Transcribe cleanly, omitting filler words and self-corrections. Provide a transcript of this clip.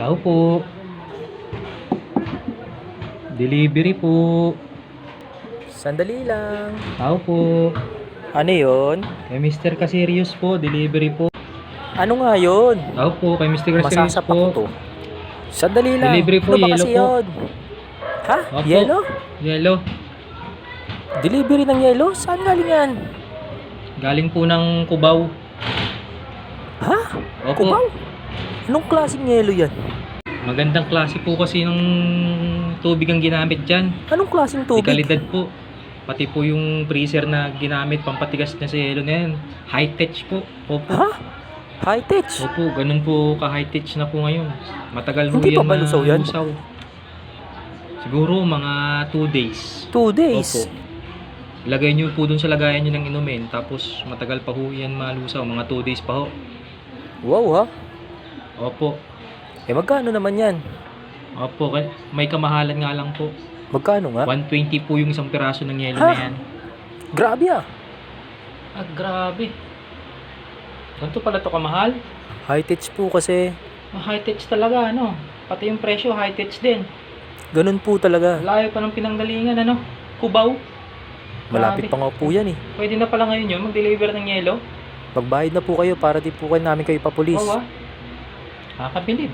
Tao po. Delivery po. Sandali lang. Tao po. Ano yun? Kay Mr. Caserius po, delivery po. Ano nga yun? Tao po, kay Mr. Caserius Masasapak ko po. to. Sandali lang. Delivery po, Ano ba yellow kasi po. yun? Ha? Opo. Yellow? Yellow. Delivery ng yellow? Saan galing yan? Galing po ng Cubao. Ha? Opo. Kubaw? Anong klaseng yellow yan? Magandang klase po kasi ng tubig ang ginamit dyan. Anong klaseng Di tubig? kalidad po. Pati po yung freezer na ginamit pampatigas na sa yelo na yan. High-tech po. Opo. Ha? High-tech? Opo, ganun po ka-high-tech na po ngayon. Matagal po Hindi yan pa ba lusaw yan? malusaw. Siguro mga 2 days. 2 days? Opo. Lagay nyo po dun sa lagayan nyo ng inumin. Tapos matagal pa ho yan malusaw. Mga 2 days pa ho. Wow ha? Opo. Eh magkano naman yan? Opo, may kamahalan nga lang po. Magkano nga? 120 po yung isang piraso ng yelo Ha? na yan. Grabe ah. Ah, grabe. Ganito pala to kamahal? High-tech po kasi. High-tech talaga, ano? Pati yung presyo, high-tech din. Ganun po talaga. Layo pa ng pinanggalingan, ano? Cubao. Malapit Grabe. pa nga po yan eh. Pwede na pala ngayon yun, mag-deliver ng yelo. Magbayad na po kayo para di po kayo namin kayo papulis. Oo ah. Kakabilib.